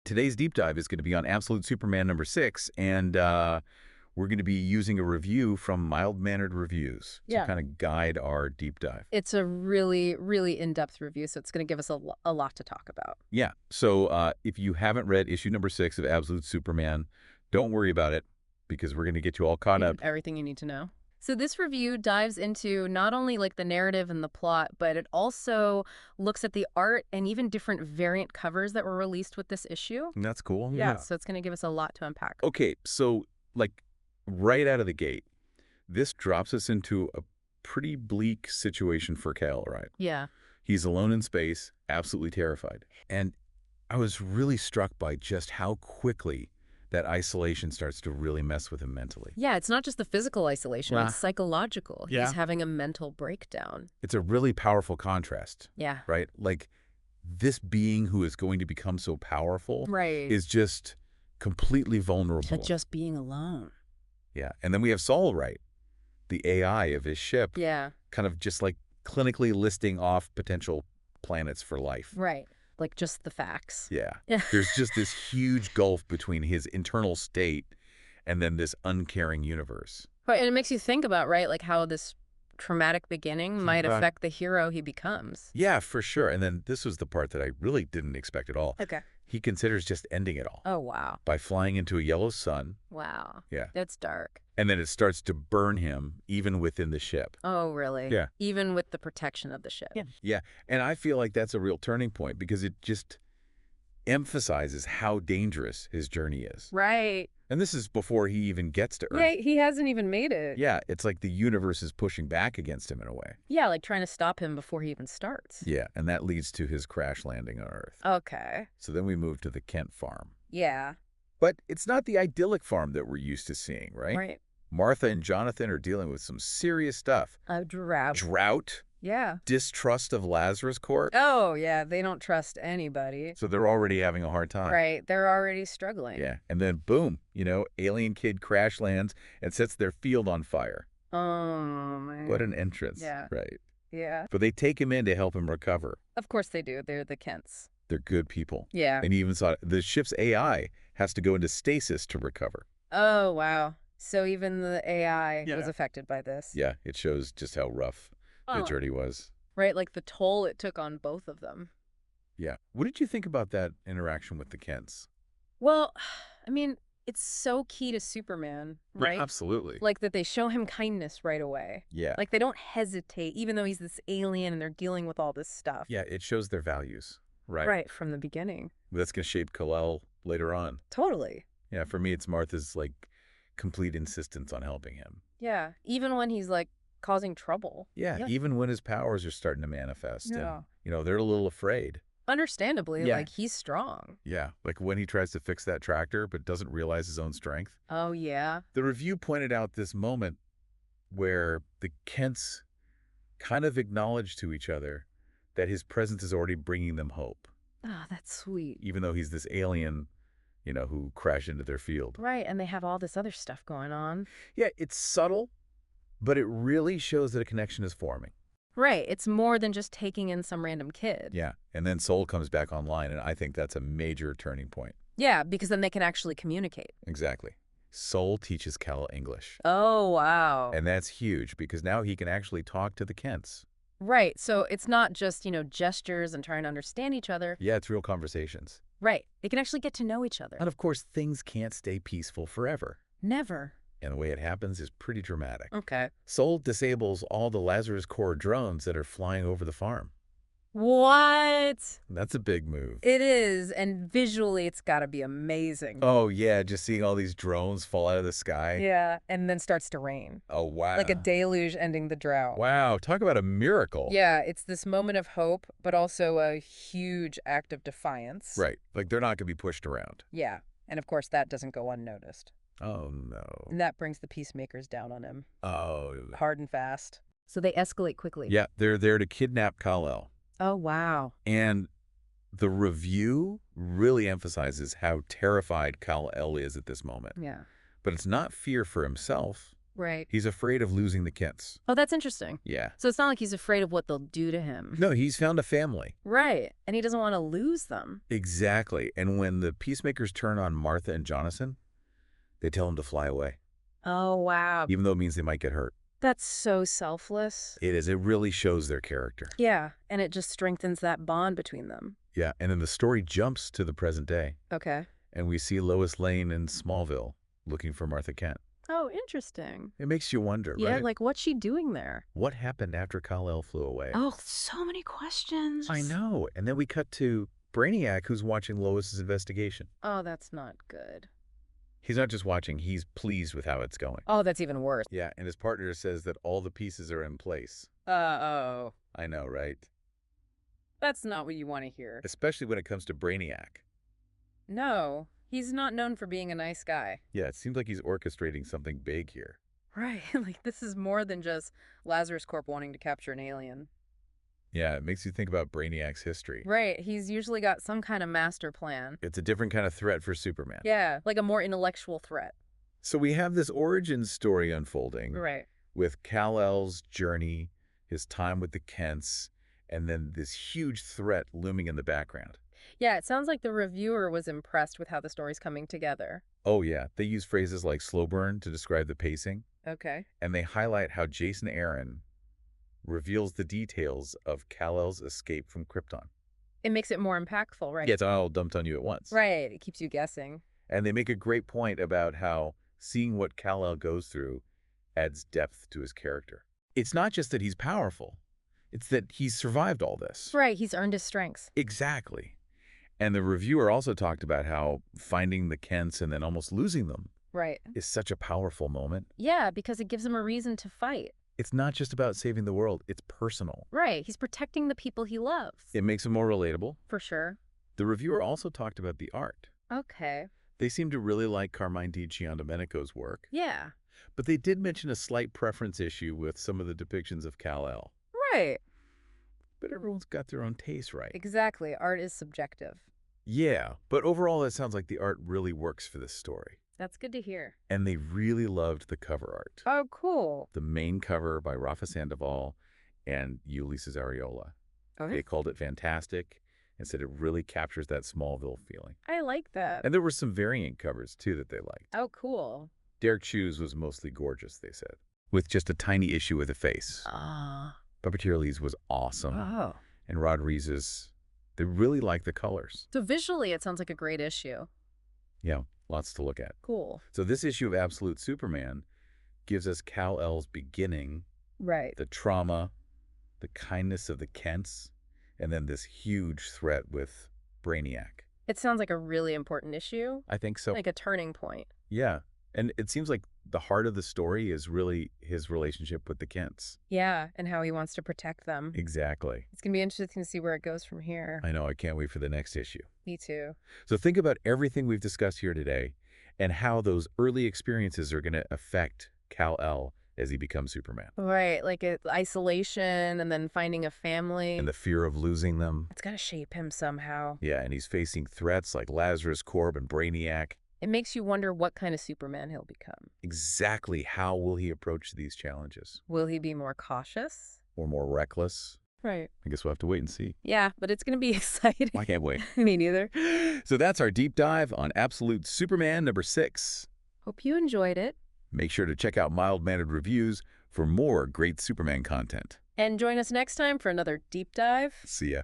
today's deep dive is going to be on Absolute Superman #6, and we're going to be using a review from Mild Mannered Reviews to kind of guide our deep dive. It's a really, really in-depth review, so it's going to give us a lot to talk about. Yeah, so if you haven't read issue #6 of Absolute Superman, don't worry about it, because we're going to get you all caught up. Everything you need to know. So this review dives into not only like the narrative and the plot, but it also looks at the art and even different variant covers that were released with this issue. That's cool. Yeah, so it's going to give us a lot to unpack. Okay, so like right out of the gate, this drops us into a pretty bleak situation for Kal, right? Yeah. He's alone in space, absolutely terrified. And I was really struck by just how quickly that isolation starts to really mess with him mentally. Yeah, it's not just the physical isolation, it's psychological. Yeah. He's having a mental breakdown. It's a really powerful contrast. Yeah. Right? Like, this being who is going to become so powerful is just completely vulnerable. To just being alone. Yeah. And then we have Sol, right? The AI of his ship. Yeah. Kind of just like clinically listing off potential planets for life. Right. Like just the facts. Yeah. Yeah. There's just this huge gulf between his internal state and then this uncaring universe. Right, and it makes you think about, right, like how this traumatic beginning might affect the hero he becomes. Yeah, for sure. And then this was the part that I really didn't expect at all. Okay. He considers just ending it all. Oh, wow. By flying into a yellow sun. Wow. Yeah. That's dark. And then it starts to burn him even within the ship. Oh, really? Yeah. Even with the protection of the ship. Yeah. Yeah. And I feel like that's a real turning point because it just emphasizes how dangerous his journey is. Right. And this is before he even gets to Earth. Yeah, he hasn't even made it. Yeah, it's like the universe is pushing back against him in a way. Yeah, like trying to stop him before he even starts. Yeah, and that leads to his crash landing on Earth. Okay. So then we move to the Kent farm. Yeah. But it's not the idyllic farm that we're used to seeing, right? Right. Martha and Jonathan are dealing with some serious stuff. A drought. Drought, Yeah. distrust of Lazarus Court. Oh, yeah, they don't trust anybody. So they're already having a hard time. Right, they're already struggling. Yeah, and then boom, alien kid crash lands and sets their field on fire. Oh, man. What an entrance. Yeah. Right. Yeah. But they take him in to help him recover. Of course they do. They're the Kents. They're good people. Yeah. And he even saw the ship's AI has to go into stasis to recover. Oh, wow. So even the AI was affected by this. Yeah, it shows just how rough the journey was. Right, like the toll it took on both of them. Yeah. What did you think about that interaction with the Kents? Well, I mean, it's so key to Superman, right? Absolutely. Like that they show him kindness right away. Yeah. Like they don't hesitate, even though he's this alien and they're dealing with all this stuff. Yeah, it shows their values. Right. Right, from the beginning. That's going to shape Kal-El later on. Totally. Yeah, for me, it's Martha's, complete insistence on helping him. Yeah, even when he's, causing trouble. Yeah, even when his powers are starting to manifest. Yeah. And, they're a little afraid. Understandably, Yeah. he's strong. Yeah, like when he tries to fix that tractor but doesn't realize his own strength. Oh, yeah. The review pointed out this moment where the Kents kind of acknowledge to each other that his presence is already bringing them hope. Oh, that's sweet. Even though he's this alien, who crashed into their field. Right, and they have all this other stuff going on. Yeah, it's subtle, but it really shows that a connection is forming. Right, it's more than just taking in some random kid. Yeah, and then Sol comes back online, and I think that's a major turning point. Yeah, because then they can actually communicate. Exactly. Sol teaches Kal English. Oh, wow. And that's huge, because now he can actually talk to the Kents. Right, so it's not just, gestures and trying to understand each other. Yeah, it's real conversations. Right, they can actually get to know each other. And of course, things can't stay peaceful forever. Never. And the way it happens is pretty dramatic. Okay. Sol disables all the Lazarus Corps drones that are flying over the farm. What? That's a big move. It is, and visually it's got to be amazing. Oh, yeah, just seeing all these drones fall out of the sky. Yeah, and then starts to rain. Oh, wow. Like a deluge ending the drought. Wow, talk about a miracle. Yeah, it's this moment of hope, but also a huge act of defiance. Right, like they're not going to be pushed around. Yeah, and of course that doesn't go unnoticed. Oh, no. And that brings the peacemakers down on him. Oh. Hard and fast. So they escalate quickly. Yeah, they're there to kidnap Kal-El. Oh, wow. And the review really emphasizes how terrified Kal-El is at this moment. Yeah. But it's not fear for himself. Right. He's afraid of losing the Kents. Oh, that's interesting. Yeah. So it's not like he's afraid of what they'll do to him. No, he's found a family. Right. And he doesn't want to lose them. Exactly. And when the peacemakers turn on Martha and Jonathan, they tell him to fly away, Oh, wow. even though it means they might get hurt. That's so selfless. It is. It really shows their character. Yeah. And it just strengthens that bond between them. Yeah. And then the story jumps to the present day, Okay. and we see Lois Lane in Smallville looking for Martha Kent. Oh, interesting. It makes you wonder, Yeah, right? like what's she doing there? What happened after Kal-El flew away? Oh, so many questions. I know. And then we cut to Brainiac, who's watching Lois's investigation. Oh, that's not good. He's not just watching, he's pleased with how it's going. Oh, that's even worse. Yeah, and his partner says that all the pieces are in place. Oh. I know, right? That's not what you want to hear. Especially when it comes to Brainiac. No, he's not known for being a nice guy. Yeah, it seems like he's orchestrating something big here. Right. Like, this is more than just Lazarus Corp wanting to capture an alien. Yeah, it makes you think about Brainiac's history. Right. He's usually got some kind of master plan. It's a different kind of threat for Superman. Yeah, like a more intellectual threat. So we have this origin story unfolding Right. with Kal-El's journey, his time with the Kents, and then this huge threat looming in the background. Yeah, it sounds like the reviewer was impressed with how the story's coming together. Oh yeah, they use phrases like slow burn to describe the pacing, Okay. and they highlight how Jason Aaron reveals the details of Kal-El's escape from Krypton. It makes it more impactful, right? Yeah, it's all dumped on you at once. Right. It keeps you guessing. And they make a great point about how seeing what Kal-El goes through adds depth to his character. It's not just that he's powerful, it's that he's survived all this. Right. He's earned his strengths. Exactly. And the reviewer also talked about how finding the Kents and then almost losing them Right. is such a powerful moment. Yeah, because it gives him a reason to fight. It's not just about saving the world, it's personal. Right. He's protecting the people he loves. It makes him more relatable. For sure. The reviewer also talked about the art. Okay. They seem to really like Carmine Di Giandomenico's work, Yeah. but they did mention a slight preference issue with some of the depictions of Kal-El. Right. But everyone's got their own taste, right? Exactly. Art is subjective. Yeah, but overall it sounds like the art really works for this story. That's good to hear. And they really loved the cover art. Oh, cool. The main cover by Rafa Sandoval and Ulysses Areola. Okay. They called it fantastic and said it really captures that Smallville feeling. I like that. And there were some variant covers, too, that they liked. Oh, cool. Derek Chu's was mostly gorgeous, they said, with just a tiny issue with a face. Ah. Puppeteer Lee's was awesome. Oh. And Rodriguez's, they really liked the colors. So visually, it sounds like a great issue. Yeah, lots to look at. Cool. So this issue of Absolute Superman gives us Kal-El's beginning, Right. the trauma, the kindness of the Kents, and then this huge threat with Brainiac. It sounds like a really important issue. I think so. Like a turning point. Yeah. And it seems like the heart of the story is really his relationship with the Kents. Yeah, and how he wants to protect them. Exactly. It's going to be interesting to see where it goes from here. I know. I can't wait for the next issue. Me too. So think about everything we've discussed here today and how those early experiences are going to affect Kal-El as he becomes Superman. Right, like isolation and then finding a family. And the fear of losing them. It's got to shape him somehow. Yeah, and he's facing threats like Lazarus Corp and Brainiac. It makes you wonder what kind of Superman he'll become. Exactly how will he approach these challenges? Will he be more cautious? Or more reckless? Right. I guess we'll have to wait and see. Yeah, but it's going to be exciting. I can't wait. Me neither. So that's our deep dive on Absolute Superman number 6. Hope you enjoyed it. Make sure to check out Mild Mannered Reviews for more great Superman content. And join us next time for another deep dive. See ya.